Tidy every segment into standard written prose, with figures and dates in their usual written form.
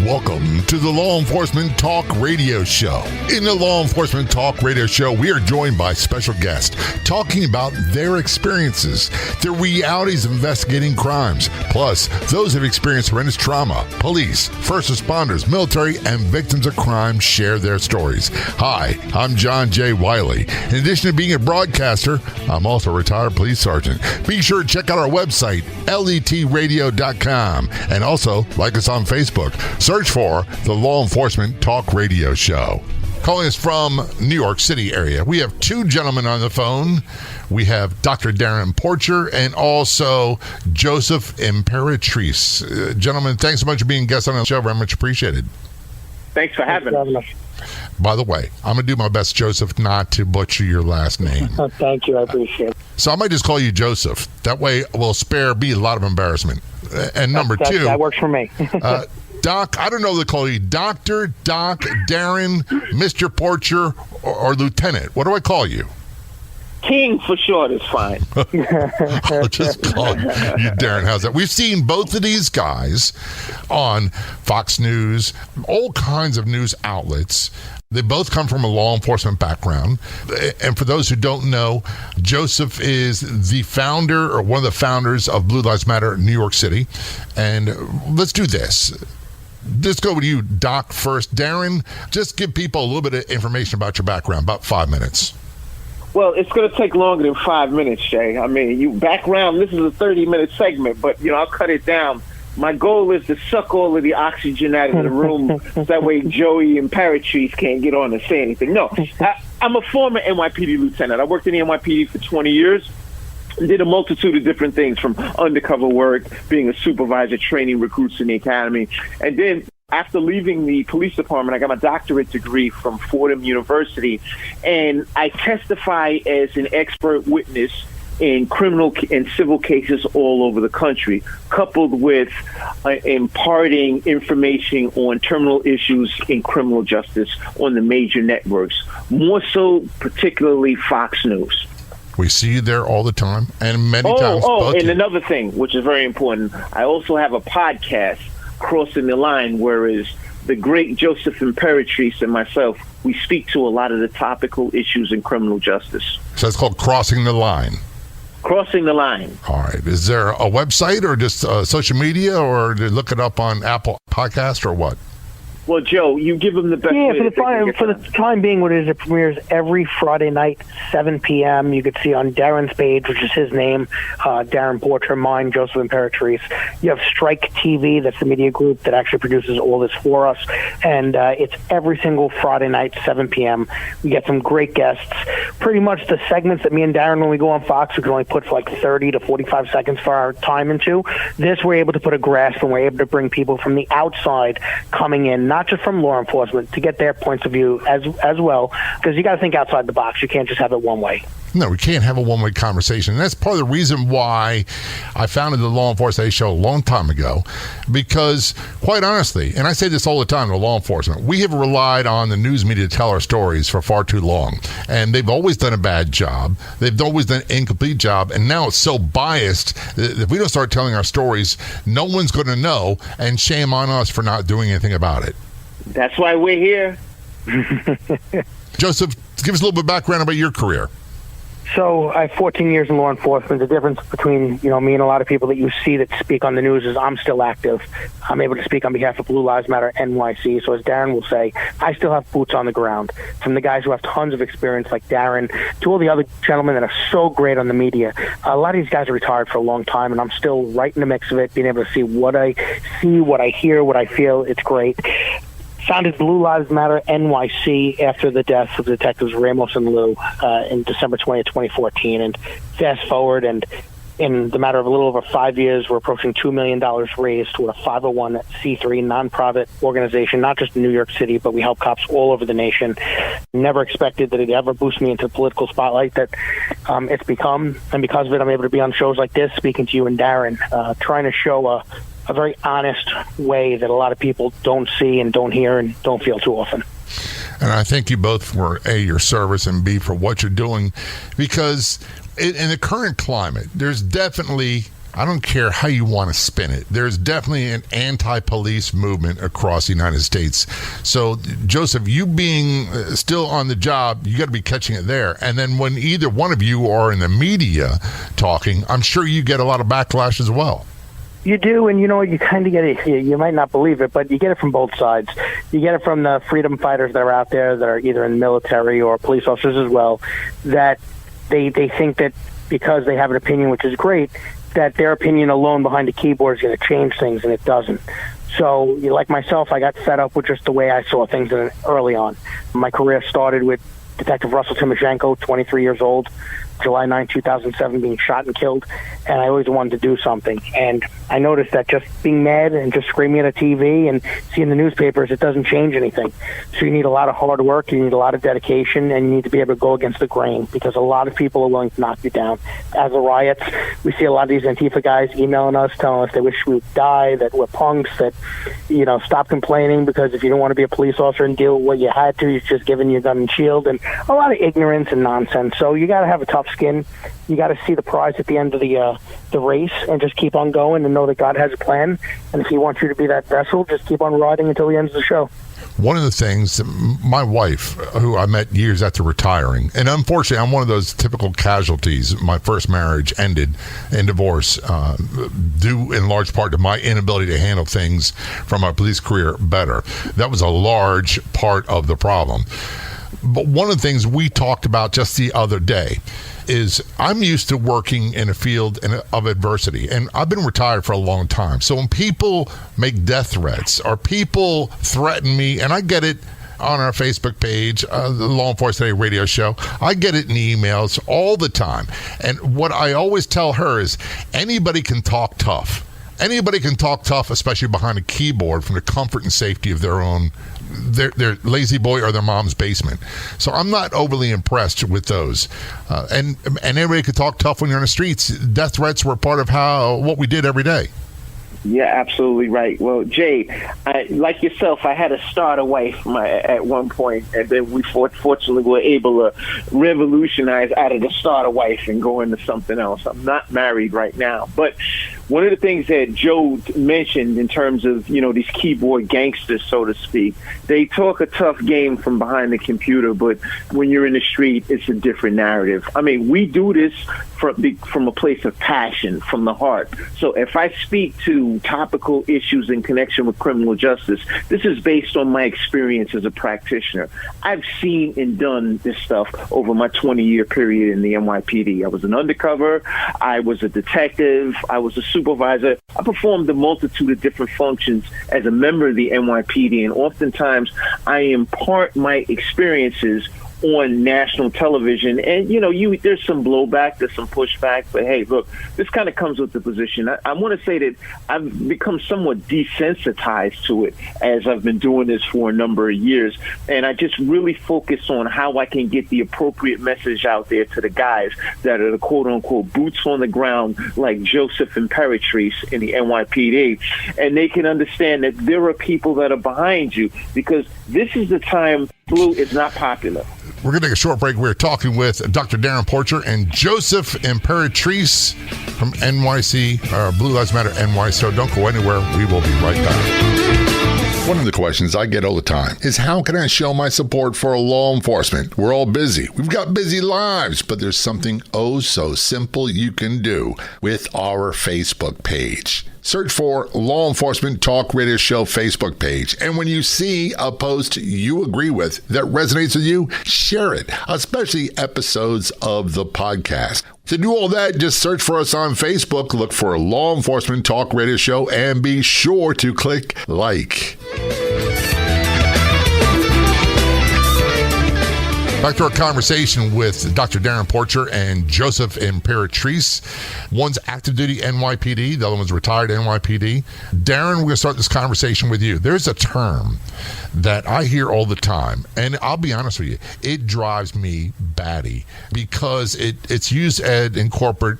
Welcome to the Law Enforcement Talk Radio Show. In the Law Enforcement Talk Radio Show, we are joined by special guests talking about their experiences, the realities of investigating crimes, plus those who have experienced horrendous trauma. Police, first responders, military, and victims of crime share their stories. Hi, I'm John J. Wiley. In addition to being a broadcaster, I'm also a retired police sergeant. Be sure to check out our website, letradio.com, and also like us on Facebook. Search for the Law Enforcement Talk Radio Show. Calling us from New York City area, we have two gentlemen on the phone. We have Dr. Darrin Porcher and also Joseph Imperatrice. Gentlemen, thanks so much for being guests on the show. Very much appreciated. Thanks for having us. By the way, I'm going to do my best, Joseph, not to butcher your last name. Thank you. I appreciate it. So I might just call you Joseph. That way we'll spare me a lot of embarrassment. And number two. That works for me. Doc, I don't know if they call you Doctor, Doc, Darrin, Mr. Porcher, or Lieutenant. What do I call you? King for short is fine. I'll just call you Darrin. How's that? We've seen both of these guys on Fox News, all kinds of news outlets. They both come from a law enforcement background. And for those who don't know, Joseph is the founder or one of the founders of Blue Lives Matter in New York City. And let's do this. Let's go with you, Doc, first. Darrin, just give people a little bit of information about your background, about 5 minutes. Well, it's going to take longer than 5 minutes, Jay. I mean, you background, this is a 30-minute segment, but, I'll cut it down. My goal is to suck all of the oxygen out of the room so that way Joey Imperatrice can't get on and say anything. No, I'm a former NYPD Lieutenant. I worked in the NYPD for 20 years. Did a multitude of different things, from undercover work, being a supervisor, training recruits in the academy. And then after leaving the police department, I got my doctorate degree from Fordham University. And I testify as an expert witness in criminal and civil cases all over the country, coupled with imparting information on terminal issues in criminal justice on the major networks, more so particularly Fox News. We see you there all the time, and many times. And another thing, which is very important, I also have a podcast, Crossing the Line, whereas the great Joseph Imperatrice and myself, we speak to a lot of the topical issues in criminal justice. So it's called Crossing the Line. Crossing the Line. All right. Is there a website or just social media, or to look it up on Apple Podcast or what? Well, Joe, you give them the best. Yeah, for the time being, what it is, it premieres every Friday night, 7 p.m. You could see on Darrin's page, which is his name, Darrin Porcher, mine, Joseph Imperatrice. You have Strike TV, that's the media group that actually produces all this for us, and it's every single Friday night, 7 p.m. We get some great guests. Pretty much the segments that me and Darrin, when we go on Fox, we can only put for like 30 to 45 seconds for our time into. This, we're able to put a grasp, and we're able to bring people from the outside coming in, not just from law enforcement, to get their points of view as well, because you got to think outside the box. You can't just have it one way. No, we can't have a one-way conversation. And that's part of the reason why I founded the Law Enforcement Show a long time ago, because quite honestly, and I say this all the time to law enforcement, we have relied on the news media to tell our stories for far too long. And they've always done a bad job. They've always done an incomplete job. And now it's so biased that if we don't start telling our stories, no one's going to know, and shame on us for not doing anything about it. That's why we're here. Joseph, give us a little bit of background about your career. So I have 14 years in law enforcement. The difference between me and a lot of people that you see that speak on the news is I'm still active. I'm able to speak on behalf of Blue Lives Matter NYC. So as Darrin will say, I still have boots on the ground. From the guys who have tons of experience like Darrin to all the other gentlemen that are so great on the media. A lot of these guys are retired for a long time, and I'm still right in the mix of it, being able to see, what I hear, what I feel. It's great. Founded Blue Lives Matter NYC after the deaths of Detectives Ramos and Liu in December 20th, 2014. And fast forward, and in the matter of a little over 5 years, we're approaching $2 million raised to a 501c3 nonprofit organization, not just in New York City, but we help cops all over the nation. Never expected that it'd ever boost me into the political spotlight that it's become. And because of it, I'm able to be on shows like this, speaking to you and Darrin, trying to show a very honest way that a lot of people don't see and don't hear and don't feel too often. And I thank you both for A, your service, and B, for what you're doing, because in the current climate, there's definitely I don't care how you want to spin it. There's definitely an anti-police movement across the United States. So, Joseph, you being still on the job, you got to be catching it there. And then when either one of you are in the media talking, I'm sure you get a lot of backlash as well. You do, and you kind of get it. You might not believe it, but you get it from both sides. You get it from the freedom fighters that are out there that are either in the military or police officers as well, that they think that because they have an opinion, which is great, that their opinion alone behind the keyboard is going to change things, and it doesn't. So, like myself, I got fed up with just the way I saw things early on. My career started with Detective Russell Timoshenko, 23 years old, July 9, 2007, being shot and killed, and I always wanted to do something. And I noticed that just being mad and just screaming at a TV and seeing the newspapers, it doesn't change anything. So you need a lot of hard work, you need a lot of dedication, and you need to be able to go against the grain, because a lot of people are willing to knock you down. As the riots, we see a lot of these Antifa guys emailing us, telling us they wish we would die, that we're punks, that, stop complaining, because if you don't want to be a police officer and deal with what you had to, you're just giving your gun and shield, and a lot of ignorance and nonsense. So you got to have a tough skin. You got to see the prize at the end of the race and just keep on going and know that God has a plan. And if He wants you to be that vessel, just keep on riding until the end of the show. One of the things, my wife, who I met years after retiring, and unfortunately I'm one of those typical casualties. My first marriage ended in divorce, due in large part to my inability to handle things from my police career better. That was a large part of the problem. But one of the things we talked about just the other day is I'm used to working in a field of adversity, and I've been retired for a long time. So when people make death threats or people threaten me, and I get it on our Facebook page, the Law Enforcement Today radio show, I get it in emails all the time. And what I always tell her is anybody can talk tough. Anybody can talk tough, especially behind a keyboard from the comfort and safety of their own, their lazy boy or their mom's basement. So I'm not overly impressed with those. And anybody could talk tough when you're on the streets. Death threats were part of what we did every day. Yeah, absolutely right. Well, Jay, like yourself, I had a starter wife at one point, and then we fortunately were able to revolutionize out of the starter wife and go into something else. I'm not married right now, but one of the things that Joe mentioned in terms of, these keyboard gangsters, so to speak, they talk a tough game from behind the computer, but when you're in the street, it's a different narrative. I mean, we do this from a place of passion, from the heart. So if I speak to topical issues in connection with criminal justice, this is based on my experience as a practitioner. I've seen and done this stuff over my 20-year period in the NYPD. I was an undercover, I was a detective, I was a supervisor. I performed a multitude of different functions as a member of the NYPD, and oftentimes I impart my experiences on national television. And, there's some blowback, there's some pushback, but hey, look, this kind of comes with the position. I want to say that I've become somewhat desensitized to it as I've been doing this for a number of years. And I just really focus on how I can get the appropriate message out there to the guys that are the quote unquote boots on the ground, like Joseph Imperatrice in the NYPD. And they can understand that there are people that are behind you, because this is the time blue is not popular. We're going to take a short break. We're talking with Dr. Darrin Porcher and Joseph Imperatrice from NYC, Blue Lives Matter NY. So don't go anywhere. We will be right back. One of the questions I get all the time is, how can I show my support for law enforcement? We're all busy. We've got busy lives, but there's something oh so simple you can do with our Facebook page. Search for Law Enforcement Talk Radio Show Facebook page. And when you see a post you agree with that resonates with you, share it, especially episodes of the podcast. To do all that, just search for us on Facebook, look for Law Enforcement Talk Radio Show, and be sure to click like. Back to our conversation with Dr. Darrin Porcher and Joseph Imperatrice. One's active duty NYPD, the other one's retired NYPD. Darrin, we're going to start this conversation with you. There's a term that I hear all the time, and I'll be honest with you, it drives me batty because it's used in corporate,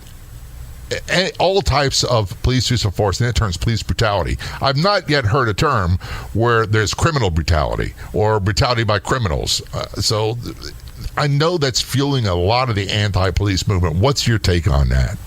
all types of police use of force, and it turns police brutality. I've not yet heard a term where there's criminal brutality or brutality by criminals. So I know that's fueling a lot of the anti-police movement. What's your take on that?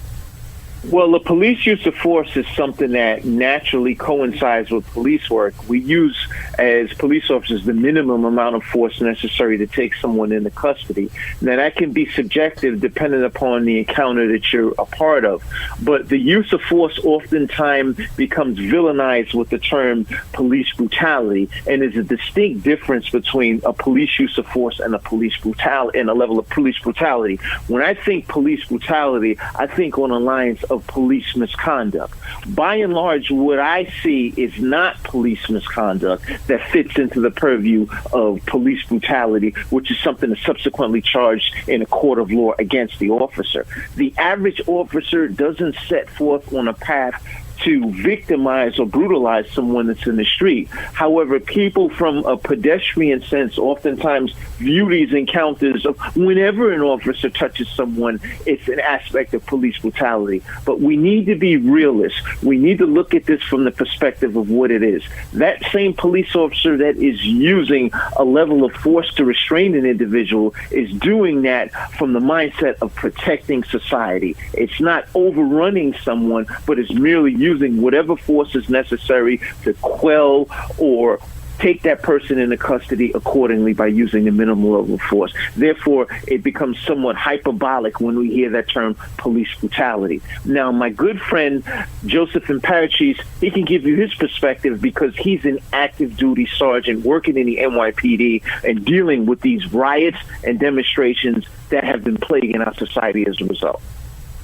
Well, the police use of force is something that naturally coincides with police work. We use, as police officers, the minimum amount of force necessary to take someone into custody. Now, that can be subjective depending upon the encounter that you're a part of. But the use of force oftentimes becomes villainized with the term police brutality, and there's a distinct difference between a police use of force and a level of police brutality. When I think police brutality, I think on the lines of police misconduct. By and large, what I see is not police misconduct that fits into the purview of police brutality, which is something that's subsequently charged in a court of law against the officer. The average officer doesn't set forth on a path to victimize or brutalize someone that's in the street. However, people from a pedestrian sense oftentimes view these encounters of whenever an officer touches someone, it's an aspect of police brutality. But we need to be realists. We need to look at this from the perspective of what it is. That same police officer that is using a level of force to restrain an individual is doing that from the mindset of protecting society. It's not overrunning someone, but it's merely using whatever force is necessary to quell or take that person into custody accordingly by using a minimal level of force. Therefore, it becomes somewhat hyperbolic when we hear that term police brutality. Now, my good friend, Joseph Imperatrice, he can give you his perspective because he's an active duty sergeant working in the NYPD and dealing with these riots and demonstrations that have been plaguing our society as a result.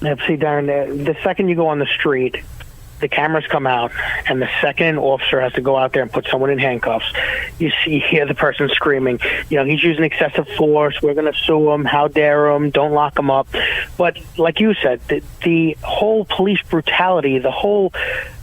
Now, see, Darrin, the second you go on the street, the cameras come out, and the second an officer has to go out there and put someone in handcuffs, you hear the person screaming, he's using excessive force, we're going to sue him, how dare him, don't lock him up. But like you said, the whole police brutality, the whole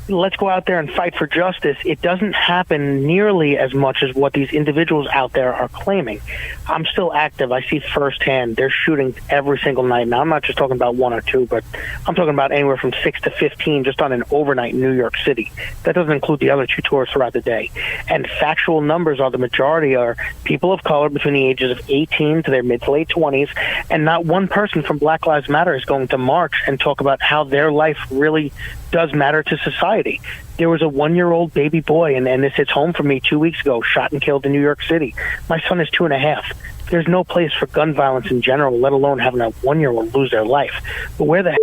let's go out there and fight for justice, it doesn't happen nearly as much as what these individuals out there are claiming. I'm still active. I see firsthand they're shooting every single night. Now, I'm not just talking about one or two, but I'm talking about anywhere from 6 to 15 just on an overnight in New York City. That doesn't include the other 2 tours throughout the day. And factual numbers are the majority are people of color between the ages of 18 to their mid to late 20s, and not one person from Black Lives Matter is going to march and talk about how their life really does matter to society. There was a 1-year-old baby boy, and this hits home for me 2 weeks ago, shot and killed in New York City. My son is 2.5. There's no place for gun violence in general, let alone having a 1-year-old lose their life. But where the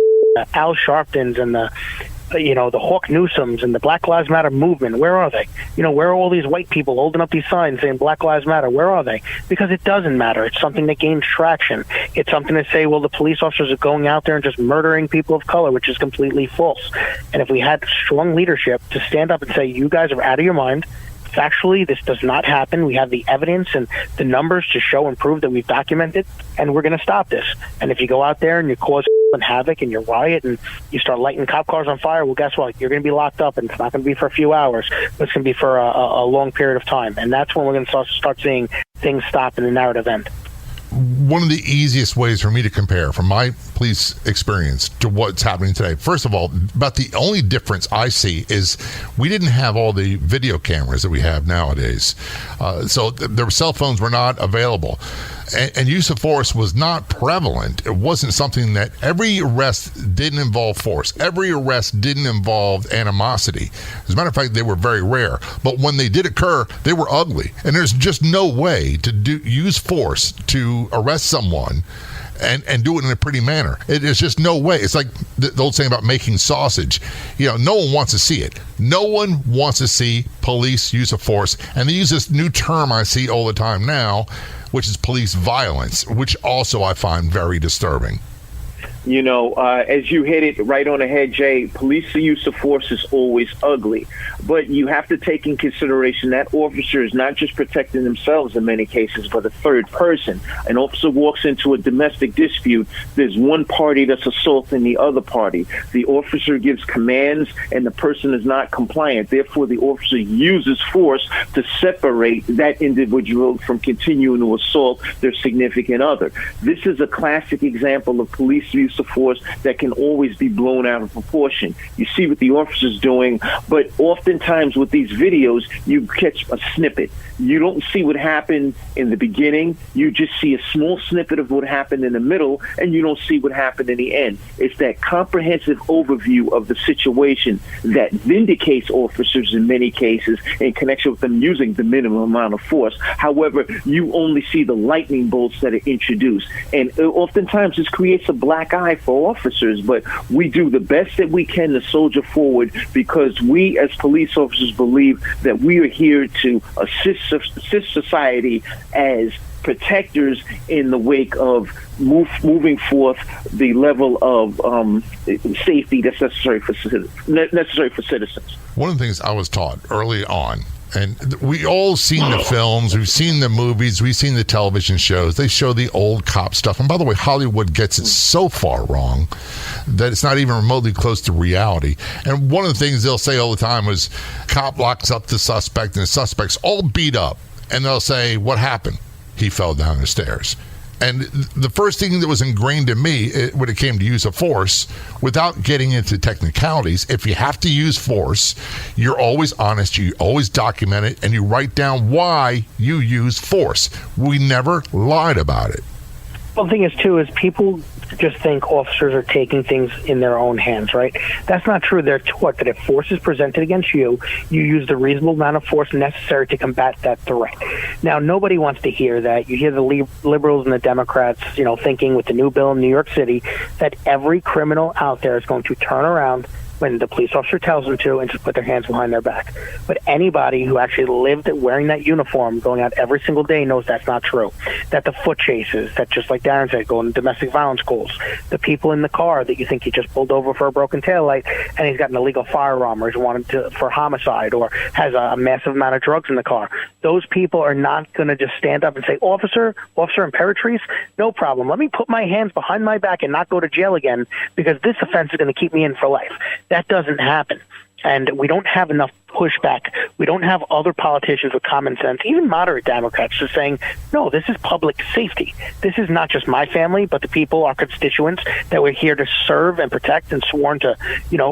Al Sharptons and the Hawk Newsoms and the Black Lives Matter movement, where are they? Where are all these white people holding up these signs saying Black Lives Matter? Where are they? Because it doesn't matter. It's something that gains traction. It's something to say, well, the police officers are going out there and just murdering people of color, which is completely false. And if we had strong leadership to stand up and say, you guys are out of your mind, factually, this does not happen. We have the evidence and the numbers to show and prove that we've documented, and we're going to stop this. And if you go out there and you cause and havoc and you riot and you start lighting cop cars on fire, well, guess what? You're going to be locked up, and it's not going to be for a few hours, but it's going to be for a long period of time. And that's when we're going to start seeing things stop and the narrative end. One of the easiest ways for me to compare from my police experience to what's happening today, first of all, about the only difference I see is we didn't have all the video cameras that we have nowadays. So their cell phones were not available. And use of force was not prevalent. It wasn't something that every arrest didn't involve force. Every arrest didn't involve animosity. As a matter of fact, they were very rare. But when they did occur, they were ugly. And there's just no way to use force to arrest someone and do it in a pretty manner. There's just no way. It's like the old saying about making sausage. No one wants to see it. No one wants to see police use of force. And they use this new term I see all the time now, which is police violence, which also I find very disturbing. As you hit it right on the head, Jay, police use of force is always ugly. But you have to take in consideration that officer is not just protecting themselves in many cases, but a third person. An officer walks into a domestic dispute, there's one party that's assaulting the other party. The officer gives commands and the person is not compliant. Therefore, the officer uses force to separate that individual from continuing to assault their significant other. This is a classic example of police use use of force that can always be blown out of proportion. You see what the officer's doing, but oftentimes with these videos, you catch a snippet. You don't see what happened in the beginning. You just see a small snippet of what happened in the middle, and you don't see what happened in the end. It's that comprehensive overview of the situation that vindicates officers in many cases in connection with them using the minimum amount of force. However, you only see the lightning bolts that are introduced. And oftentimes this creates a black eye for officers, but we do the best that we can to soldier forward because we as police officers believe that we are here to assist society as protectors in the wake of moving forth the level of safety that's necessary for citizens. One of the things I was taught early on, and we all seen the films, we've seen the movies, we've seen the television shows. They show the old cop stuff. And by the way, Hollywood gets it so far wrong that it's not even remotely close to reality. And one of the things they'll say all the time was, cop locks up the suspect and the suspect's all beat up. And they'll say, what happened? He fell down the stairs. And the first thing that was ingrained in me when it came to use of force, without getting into technicalities, if you have to use force, you're always honest, you always document it, and you write down why you use force. We never lied about it. Well, the thing is, too, is people just think officers are taking things in their own hands, right? That's not true. They're taught that if force is presented against you, you use the reasonable amount of force necessary to combat that threat. Now, nobody wants to hear that. You hear the liberals and the Democrats, thinking with the new bill in New York City that every criminal out there is going to turn around when the police officer tells them to and just put their hands behind their back. But anybody who actually lived wearing that uniform, going out every single day, knows that's not true. That the foot chases, that just like Darrin said, going to domestic violence calls, the people in the car that you think he just pulled over for a broken taillight and he's got an illegal firearm or he's wanted for homicide or has a massive amount of drugs in the car. Those people are not going to just stand up and say, Officer Imperatrice, no problem. Let me put my hands behind my back and not go to jail again because this offense is going to keep me in for life. That doesn't happen. And we don't have enough pushback. We don't have other politicians with common sense, even moderate Democrats, just saying, no, this is public safety. This is not just my family, but the people, our constituents, that we're here to serve and protect and sworn to,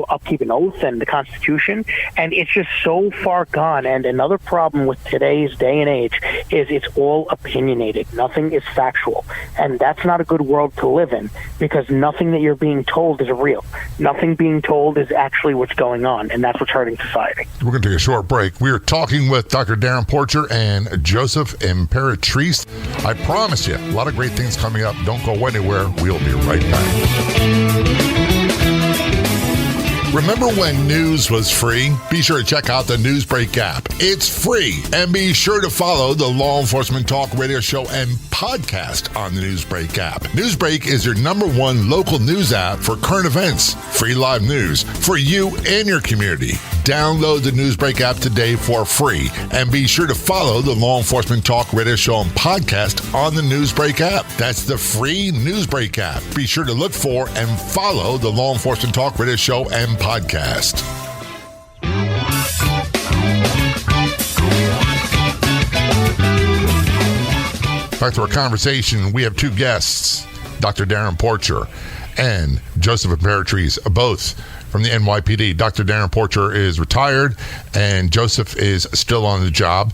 upkeep an oath and the Constitution. And it's just so far gone. And another problem with today's day and age is it's all opinionated. Nothing is factual. And that's not a good world to live in because nothing that you're being told is real. Nothing being told is actually what's going on. And that's what's hurting society. We're going to take a short break. We are talking with Dr. Darrin Porcher and Joseph Imperatrice. I promise you, a lot of great things coming up. Don't go anywhere. We'll be right back. Remember when news was free? Be sure to check out the Newsbreak app. It's free. And be sure to follow the Law Enforcement Talk radio show and podcast on the Newsbreak app. Newsbreak is your #1 local news app for current events, free live news for you and your community. Download the Newsbreak app today for free. And be sure to follow the Law Enforcement Talk radio show and podcast on the Newsbreak app. That's the free Newsbreak app. Be sure to look for and follow the Law Enforcement Talk radio show and podcast. Back to our conversation. We have two guests, Dr. Darrin Porcher and Joseph Imperatrice, both from the NYPD. Dr. Darrin Porcher is retired and Joseph is still on the job.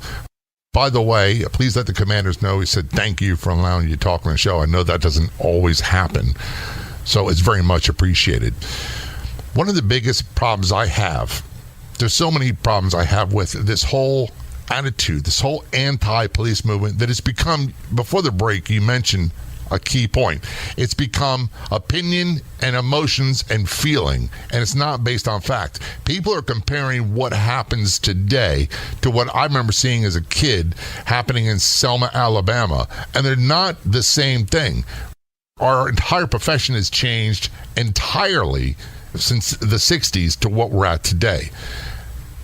By the way, please let the commanders know he said thank you for allowing you to talk on the show. I know that doesn't always happen, so it's very much appreciated. One of the biggest problems I have, there's so many problems I have with this whole attitude, this whole anti-police movement that has become, before the break, you mentioned a key point. It's become opinion and emotions and feeling, and it's not based on fact. People are comparing what happens today to what I remember seeing as a kid happening in Selma, Alabama, and they're not the same thing. Our entire profession has changed entirely since the 60s to what we're at today.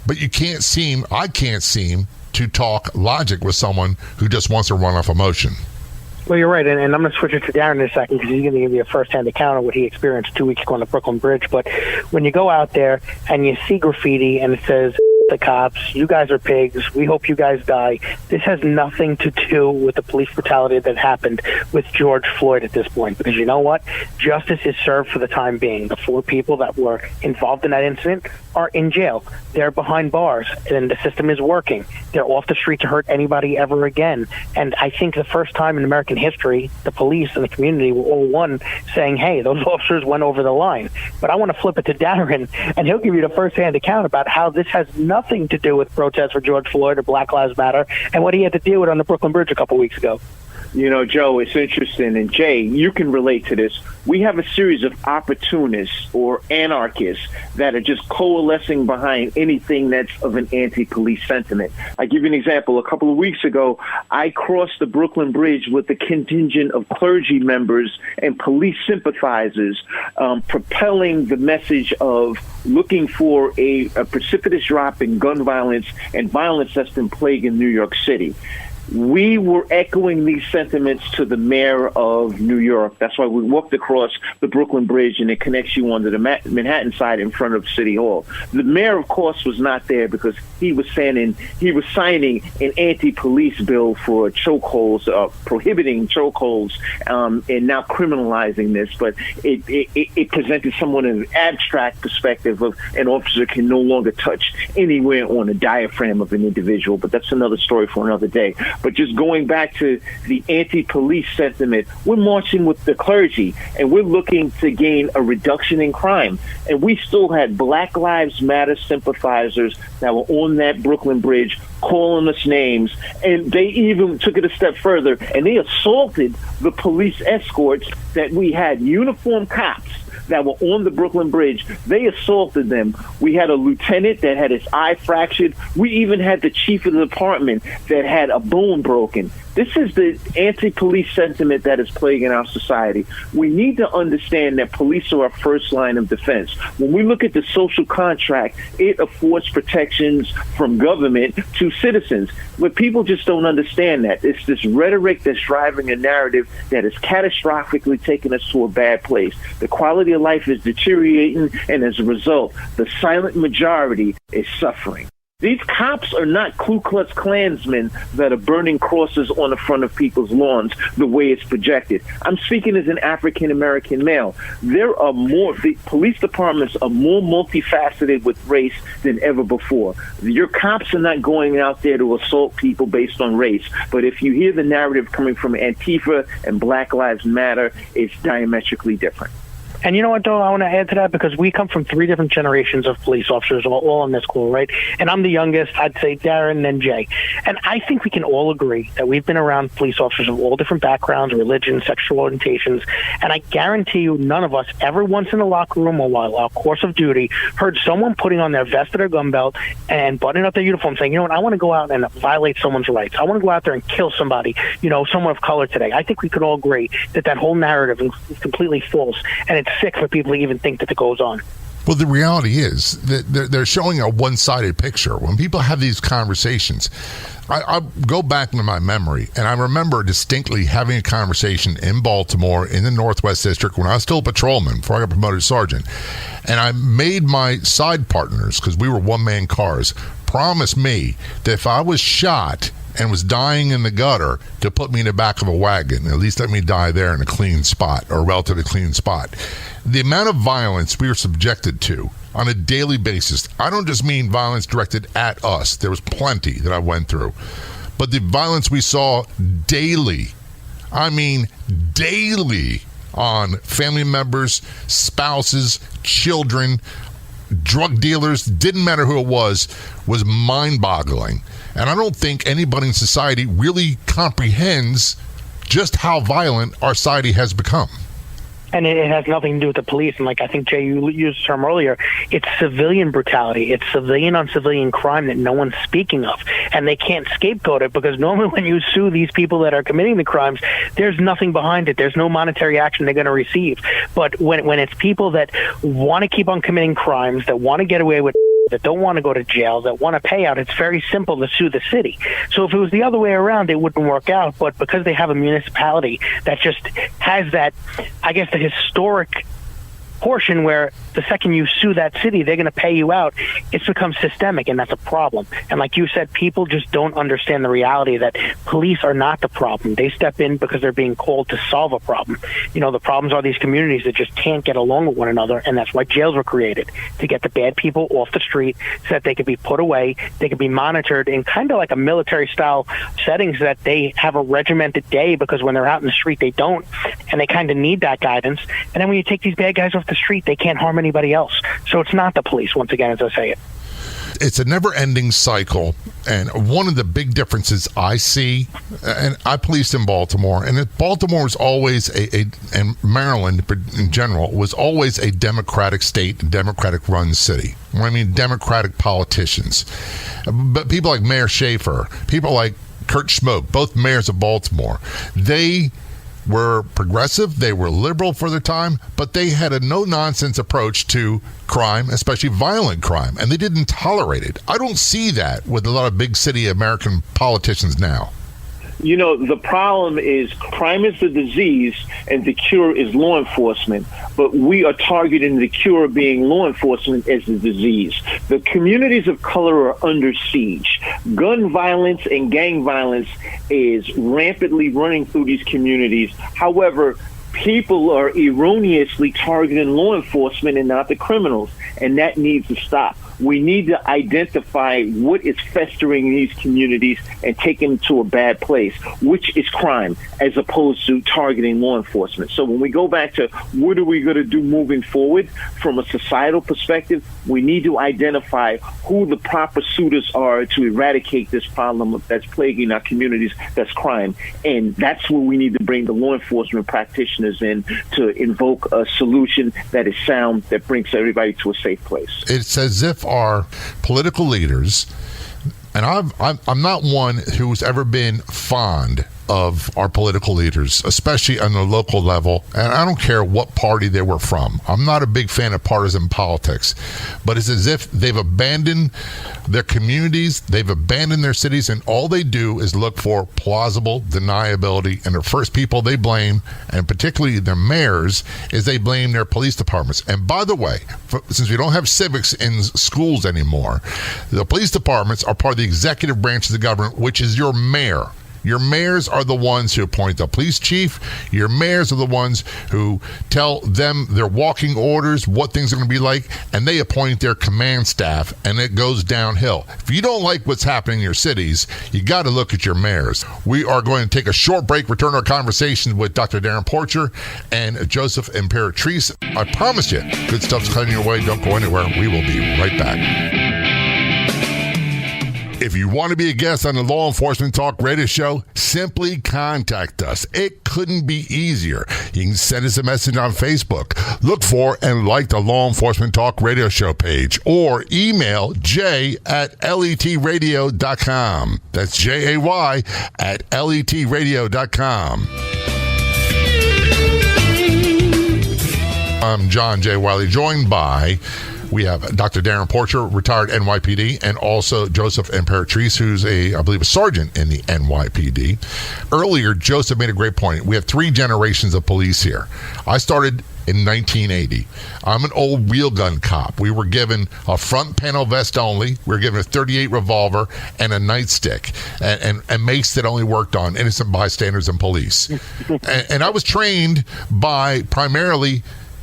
But I can't seem to talk logic with someone who just wants to run off emotion. Well, you're right, and I'm going to switch it to Darrin in a second because he's going to give you a first-hand account of what he experienced 2 weeks ago on the Brooklyn Bridge. But when you go out there and you see graffiti and it says the cops. You guys are pigs. We hope you guys die. This has nothing to do with the police brutality that happened with George Floyd at this point, because you know what? Justice is served for the time being. The 4 people that were involved in that incident are in jail. They're behind bars, and the system is working. They're off the street to hurt anybody ever again. And I think the first time in American history, the police and the community were all one, saying, hey, those officers went over the line. But I want to flip it to Darrin, and he'll give you the first-hand account about how this has nothing to do with protests for George Floyd or Black Lives Matter and what he had to deal with on the Brooklyn Bridge a couple weeks ago. You know, Joe, it's interesting, and Jay, you can relate to this. We have a series of opportunists or anarchists that are just coalescing behind anything that's of an anti-police sentiment. I give you an example. A couple of weeks ago, I crossed the Brooklyn Bridge with a contingent of clergy members and police sympathizers, propelling the message of looking for a precipitous drop in gun violence and violence that's been plaguing New York City. We were echoing these sentiments to the mayor of New York. That's why we walked across the Brooklyn Bridge, and it connects you onto the Manhattan side in front of City Hall. The mayor, of course, was not there because he was signing an anti-police bill for chokeholds, prohibiting chokeholds, and now criminalizing this. But it presented somewhat an abstract perspective of an officer can no longer touch anywhere on the diaphragm of an individual. But that's another story for another day. But just going back to the anti-police sentiment, we're marching with the clergy, and we're looking to gain a reduction in crime. And we still had Black Lives Matter sympathizers that were on that Brooklyn Bridge calling us names, and they even took it a step further, and they assaulted the police escorts that we had, uniformed cops that were on the Brooklyn Bridge. They assaulted them. We had a lieutenant that had his eye fractured. We even had the chief of the department that had a bone broken. This is the anti-police sentiment that is plaguing our society. We need to understand that police are our first line of defense. When we look at the social contract, it affords protections from government to citizens. But people just don't understand that. It's this rhetoric that's driving a narrative that is catastrophically taking us to a bad place. The quality of life is deteriorating, and as a result, the silent majority is suffering. These cops are not Ku Klux Klansmen that are burning crosses on the front of people's lawns the way it's projected. I'm speaking as an African-American male. The police departments are more multifaceted with race than ever before. Your cops are not going out there to assault people based on race. But if you hear the narrative coming from Antifa and Black Lives Matter, it's diametrically different. And you know what, though? I want to add to that because we come from 3 different generations of police officers, all in this school, right? And I'm the youngest. I'd say Darrin, then Jay. And I think we can all agree that we've been around police officers of all different backgrounds, religions, sexual orientations. And I guarantee you none of us ever once in the locker room or while our course of duty heard someone putting on their vest or their gun belt and buttoning up their uniform saying, you know what, I want to go out and violate someone's rights. I want to go out there and kill somebody, someone of color today. I think we could all agree that whole narrative is completely false. And it's sick for people to even think that it goes on. Well, the reality is that they're showing a one-sided picture. When people have these conversations, I go back into my memory, and I remember distinctly having a conversation in Baltimore in the Northwest District when I was still a patrolman before I got promoted to sergeant. And I made my side partners, because we were one-man cars, promise me that if I was shot and was dying in the gutter, to put me in the back of a wagon, at least let me die there in a clean spot, or a relatively clean spot. The amount of violence we were subjected to on a daily basis, I don't just mean violence directed at us. There was plenty that I went through. But the violence we saw daily, I mean daily, on family members, spouses, children, drug dealers, didn't matter who it was mind-boggling. And I don't think anybody in society really comprehends just how violent our society has become. And it has nothing to do with the police. And like I think, Jay, you used the term earlier, it's civilian brutality. It's civilian on civilian crime that no one's speaking of. And they can't scapegoat it because normally when you sue these people that are committing the crimes, there's nothing behind it. There's no monetary action they're going to receive. But when it's people that want to keep on committing crimes, that want to get away with, that don't want to go to jail, that want to pay out, it's very simple to sue the city. So if it was the other way around, it wouldn't work out. But because they have a municipality that just has that, I guess, the historic portion where the second you sue that city, they're going to pay you out. It's become systemic, and that's a problem. And like you said, people just don't understand the reality that police are not the problem. They step in because they're being called to solve a problem. The problems are these communities that just can't get along with one another, and that's why jails were created, to get the bad people off the street so that they could be put away, they could be monitored in kind of like a military-style settings, that they have a regimented day, because when they're out in the street, they don't, and they kind of need that guidance. And then when you take these bad guys off the street, they can't harm anybody else. So it's not the police, once again, as I say it. It's a never-ending cycle, and one of the big differences I see, and I policed in Baltimore, and Baltimore was always and Maryland in general, was always a Democratic state, Democratic-run city. When I mean Democratic politicians. But people like Mayor Schaefer, people like Kurt Schmoke, both mayors of Baltimore, they were progressive, they were liberal for their time, but they had a no-nonsense approach to crime, especially violent crime, and they didn't tolerate it. I don't see that with a lot of big city American politicians now. The problem is crime is the disease and the cure is law enforcement. But we are targeting the cure being law enforcement as the disease. The communities of color are under siege. Gun violence and gang violence is rampantly running through these communities. However, people are erroneously targeting law enforcement and not the criminals, and that needs to stop. We need to identify what is festering in these communities and take them to a bad place, which is crime, as opposed to targeting law enforcement. So when we go back to what are we going to do moving forward from a societal perspective, we need to identify who the proper suitors are to eradicate this problem that's plaguing our communities, that's crime. And that's where we need to bring the law enforcement practitioners in to invoke a solution that is sound, that brings everybody to a safe place. It's as if our political leaders, and I'm not one who's ever been fond of our political leaders, especially on the local level, and I don't care what party they were from. I'm not a big fan of partisan politics, but it's as if they've abandoned their communities, they've abandoned their cities, and all they do is look for plausible deniability, and the first people they blame, and particularly their mayors, is they blame their police departments. And by the way, since we don't have civics in schools anymore, the police departments are part of the executive branch of the government, which is your mayor. Your mayors are the ones who appoint the police chief. Your mayors are the ones who tell them their walking orders, what things are going to be like, and they appoint their command staff, and it goes downhill. If you don't like what's happening in your cities, you got to look at your mayors. We are going to take a short break, return our conversation with Dr. Darrin Porcher and Joseph Imperatrice. I promise you, good stuff's coming your way. Don't go anywhere. We will be right back. If you want to be a guest on the Law Enforcement Talk radio show, simply contact us. It couldn't be easier. You can send us a message on Facebook. Look for and like the Law Enforcement Talk radio show page, or email jay@letradio.com. That's JAY@letradio.com. I'm John J. Wiley, joined by... we have Dr. Darrin Porcher, retired NYPD, and also Joseph Imperatrice, who's I believe a sergeant in the NYPD. Earlier, Joseph made a great point. We have 3 generations of police here. I started in 1980. I'm an old wheel gun cop. We were given a front panel vest only. We were given a .38 revolver and a nightstick, and mace that only worked on innocent bystanders and police. and I was trained by primarily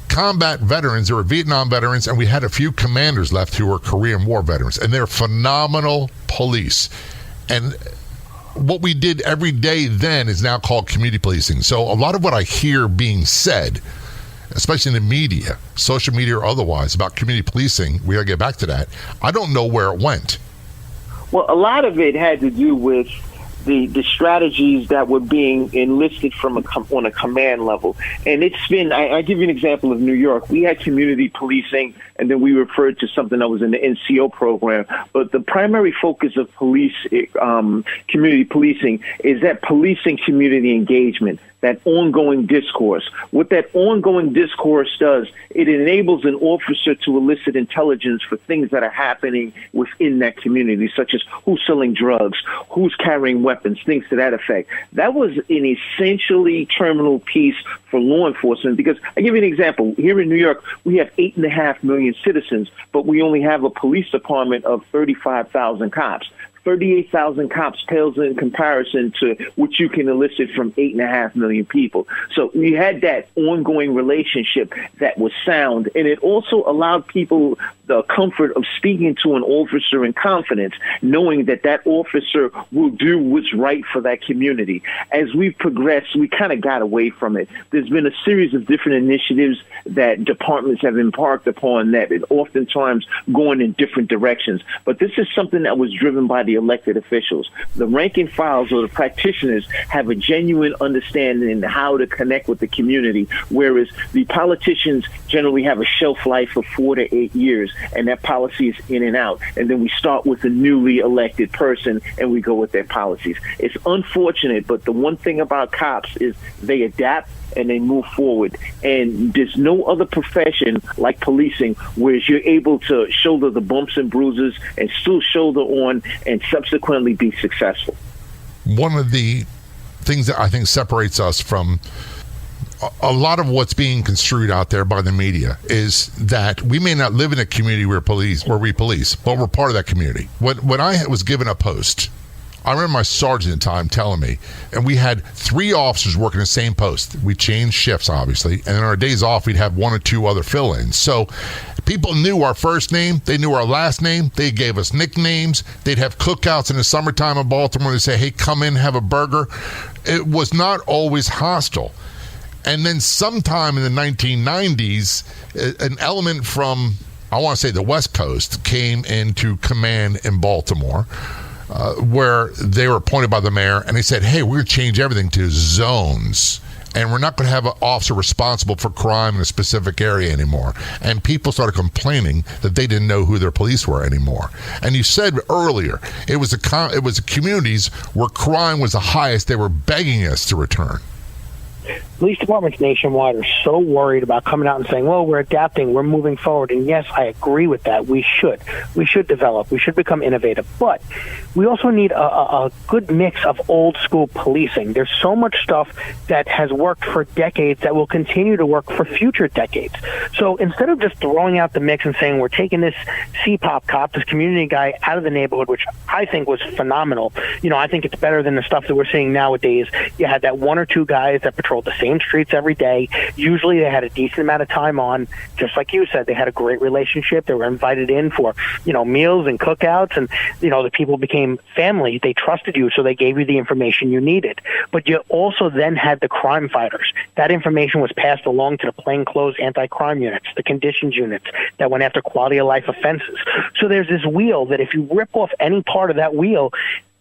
combat veterans. There were Vietnam veterans, and we had a few commanders left who were Korean War veterans, and they're phenomenal police. And what we did every day then is now called community policing. So a lot of what I hear being said, especially in the media, social media or otherwise, about community policing, we got to get back to that. I don't know where it went. Well, a lot of it had to do with the strategies that were being enlisted from on a command level. And it's been, I give you an example of New York. We had community policing, and then we referred to something that was in the NCO program. But the primary focus of community policing is that policing community engagement, that ongoing discourse. What that ongoing discourse does, it enables an officer to elicit intelligence for things that are happening within that community, such as who's selling drugs, who's carrying weapons, weapons, things to that effect. That was an essentially terminal piece for law enforcement, because I give you an example. Here in New York, we have 8.5 million citizens, but we only have a police department of 35,000 cops. 38,000 cops pales in comparison to what you can elicit from 8.5 million people. So we had that ongoing relationship that was sound, and it also allowed people the comfort of speaking to an officer in confidence, knowing that that officer will do what's right for that community. As we've progressed, we kind of got away from it. There's been a series of different initiatives that departments have embarked upon that oftentimes going in different directions. But this is something that was driven by the elected officials. The rank and files or the practitioners have a genuine understanding in how to connect with the community, whereas the politicians generally have a shelf life of 4 to 8 years, and that policy is in and out. And then we start with a newly elected person and we go with their policies. It's unfortunate, but the one thing about cops is they adapt and they move forward. And there's no other profession like policing where you're able to shoulder the bumps and bruises and still shoulder on and subsequently be successful. One of the things that I think separates us from a lot of what's being construed out there by the media is that we may not live in a community where we police, but we're part of that community. When I was given a post, I remember my sergeant at the time telling me, and we had 3 officers working the same post. We changed shifts, obviously, and on our days off, we'd have 1 or 2 other fill-ins. So people knew our first name. They knew our last name. They gave us nicknames. They'd have cookouts in the summertime in Baltimore. They'd say, hey, come in, have a burger. It was not always hostile. And then sometime in the 1990s, an element from, I want to say the West Coast, came into command in Baltimore, where they were appointed by the mayor, and they said, hey, we're going to change everything to zones, and we're not going to have an officer responsible for crime in a specific area anymore. And people started complaining that they didn't know who their police were anymore. And you said earlier, it was the communities where crime was the highest. They were begging us to return. Police departments nationwide are so worried about coming out and saying, well, we're adapting, we're moving forward. And yes, I agree with that. We should develop. We should become innovative. But we also need a good mix of old school policing. There's so much stuff that has worked for decades that will continue to work for future decades. So instead of just throwing out the mix and saying we're taking this C-pop cop, this community guy out of the neighborhood, which I think was phenomenal. I think it's better than the stuff that we're seeing nowadays. You had that 1 or 2 guys that patrolled the same streets every day. Usually they had a decent amount of time on. Just like you said, they had a great relationship. They were invited in for, meals and cookouts, and, the people became family. They trusted you, so they gave you the information you needed. But you also then had the crime fighters. That information was passed along to the plainclothes anti-crime units, the conditions units that went after quality of life offenses. So there's this wheel that if you rip off any part of that wheel,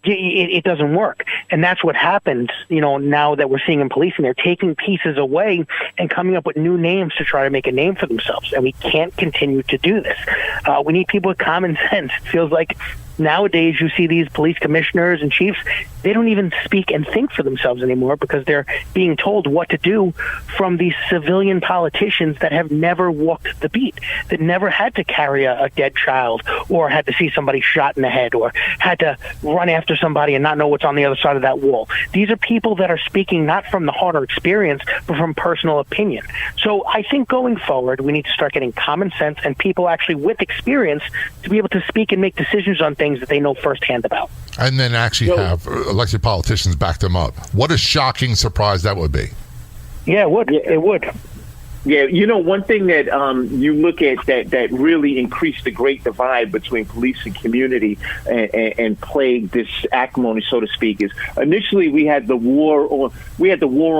it doesn't work. And that's what happens, now that we're seeing in policing. They're taking pieces away and coming up with new names to try to make a name for themselves. And we can't continue to do this. We need people with common sense. It feels like nowadays you see these police commissioners and chiefs, they don't even speak and think for themselves anymore because they're being told what to do from these civilian politicians that have never walked the beat, that never had to carry a dead child or had to see somebody shot in the head or had to run after somebody and not know what's on the other side of that wall. These are people that are speaking not from the heart or experience, but from personal opinion. So I think going forward, we need to start getting common sense and people actually with experience to be able to speak and make decisions on things that they know firsthand about. And then actually have elected politicians back them up. What a shocking surprise that would be. Yeah, it would. It would. Yeah, one thing that you look at that really increased the great divide between police and community and plagued this acrimony, so to speak, is initially we had the war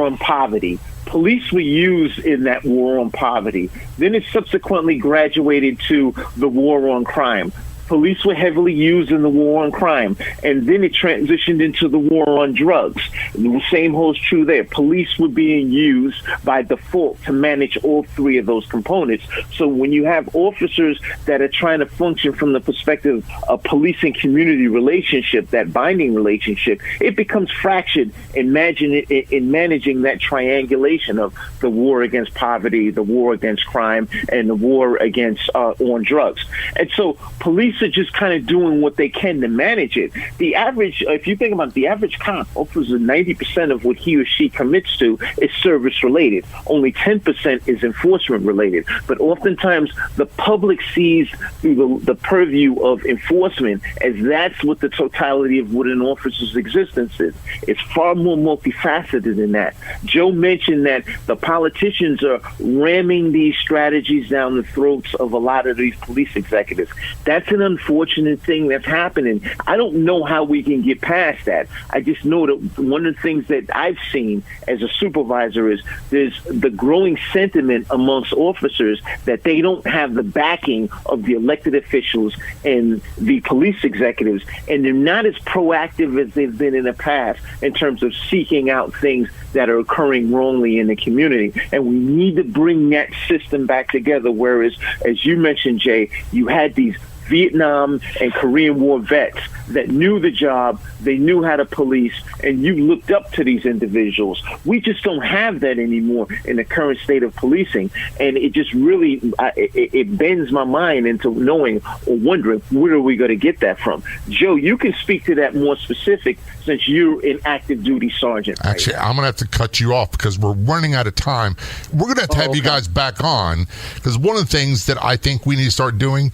on poverty. Police were used in that war on poverty. Then it subsequently graduated to the war on crime. Police were heavily used in the war on crime, and then it transitioned into the war on drugs. The same holds true there. Police were being used by default to manage all three of those components. So when you have officers that are trying to function from the perspective of police and community relationship, that binding relationship, it becomes fractured in managing that triangulation of the war against poverty, the war against crime, and the war against on drugs. And so police are just kind of doing what they can to manage it. The average, if you think about the average cop, offers 90% of what he or she commits to is service related. Only 10% is enforcement related. But oftentimes the public sees through the purview of enforcement as that's what the totality of what an officer's existence is. It's far more multifaceted than that. Joe mentioned that the politicians are ramming these strategies down the throats of a lot of these police executives. That's an unfortunate thing that's happening. I don't know how we can get past that. I just know that one of the things that I've seen as a supervisor is there's the growing sentiment amongst officers that they don't have the backing of the elected officials and the police executives, and they're not as proactive as they've been in the past in terms of seeking out things that are occurring wrongly in the community. And we need to bring that system back together, whereas, as you mentioned, Jay, you had these Vietnam and Korean War vets that knew the job, they knew how to police, and you looked up to these individuals. We just don't have that anymore in the current state of policing, and it just really it bends my mind into knowing or wondering where are we going to get that from. Joe, you can speak to that more specific since you're an active duty sergeant. Actually, I'm going to have to cut you off because we're running out of time. We're going to have to have you guys back on because one of the things that I think we need to start doing.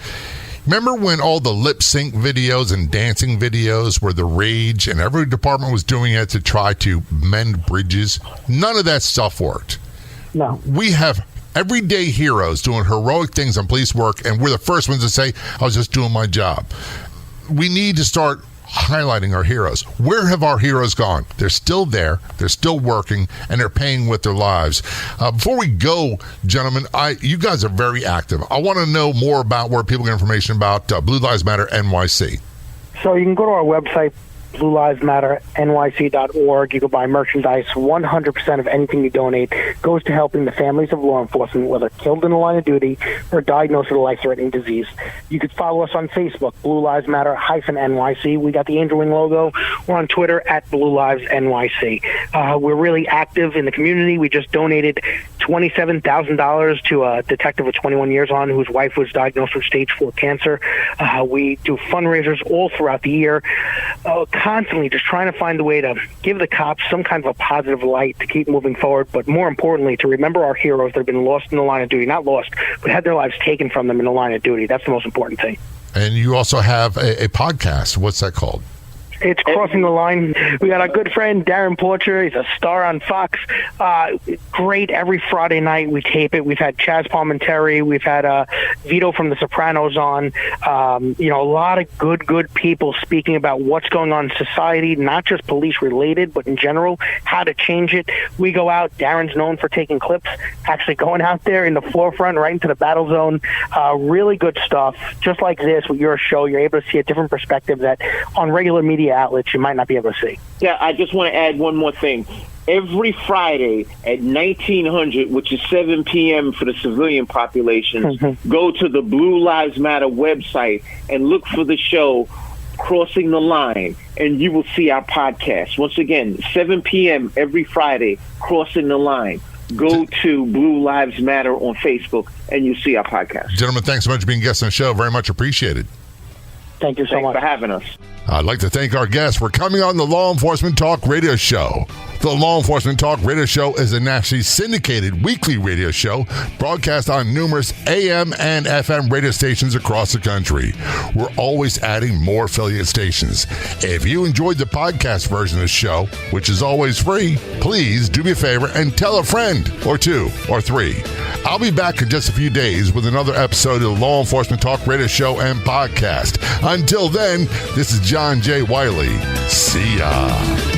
Remember when all the lip sync videos and dancing videos were the rage and every department was doing it to try to mend bridges? None of that stuff worked. No. We have everyday heroes doing heroic things on police work, and we're the first ones to say, I was just doing my job. We need to start highlighting our heroes. Where have our heroes gone? They're still there, they're still working, and they're paying with their lives. Before we go, gentlemen, you guys are very active. I want to know more about where people get information about Blue Lives Matter NYC. So you can go to our website, bluelivesmatternyc.org. You can buy merchandise. 100% of anything you donate goes to helping the families of law enforcement, whether killed in the line of duty or diagnosed with a life-threatening disease. You could follow us on Facebook, Blue Lives Matter -NYC. We got the angel wing logo. We're on Twitter at Blue Lives NYC. We're really active in the community. We just donated $27,000 to a detective with 21 years on whose wife was diagnosed with stage 4 cancer. We do fundraisers all throughout the year. Constantly just trying to find a way to give the cops some kind of a positive light to keep moving forward, but more importantly, to remember our heroes that have been lost in the line of duty. Not lost, but had their lives taken from them in the line of duty. That's the most important thing. And you also have a podcast. What's that called? It's Crossing the Line. We got our good friend Darrin Porcher. He's a star on Fox. Great. Every Friday night we tape it. We've had Chaz Palminteri. We've had Vito from The Sopranos on. A lot of good people speaking about what's going on in society, not just police related, but in general, how to change it. We go out. Darrin's known for taking clips, actually going out there in the forefront, right into the battle zone. Really good stuff. Just like this, with your show, you're able to see a different perspective that on regular media outlets you might not be able to see. Yeah, I just want to add one more thing. Every Friday at 1900, which is 7 p.m. for the civilian populations, go to the Blue Lives Matter website and look for the show Crossing the Line, and you will see our podcast. Once again, 7 p.m. every Friday, Crossing the Line. Go to Blue Lives Matter on Facebook, and you'll see our podcast. Gentlemen, thanks so much for being guests on the show. Very much appreciated. Thank you so much for having us. I'd like to thank our guests for coming on the Law Enforcement Talk Radio Show. The Law Enforcement Talk Radio Show is a nationally syndicated weekly radio show broadcast on numerous AM and FM radio stations across the country. We're always adding more affiliate stations. If you enjoyed the podcast version of the show, which is always free, please do me a favor and tell a friend or two or three. I'll be back in just a few days with another episode of the Law Enforcement Talk Radio Show and podcast. Until then, this is John J. Wiley. See ya.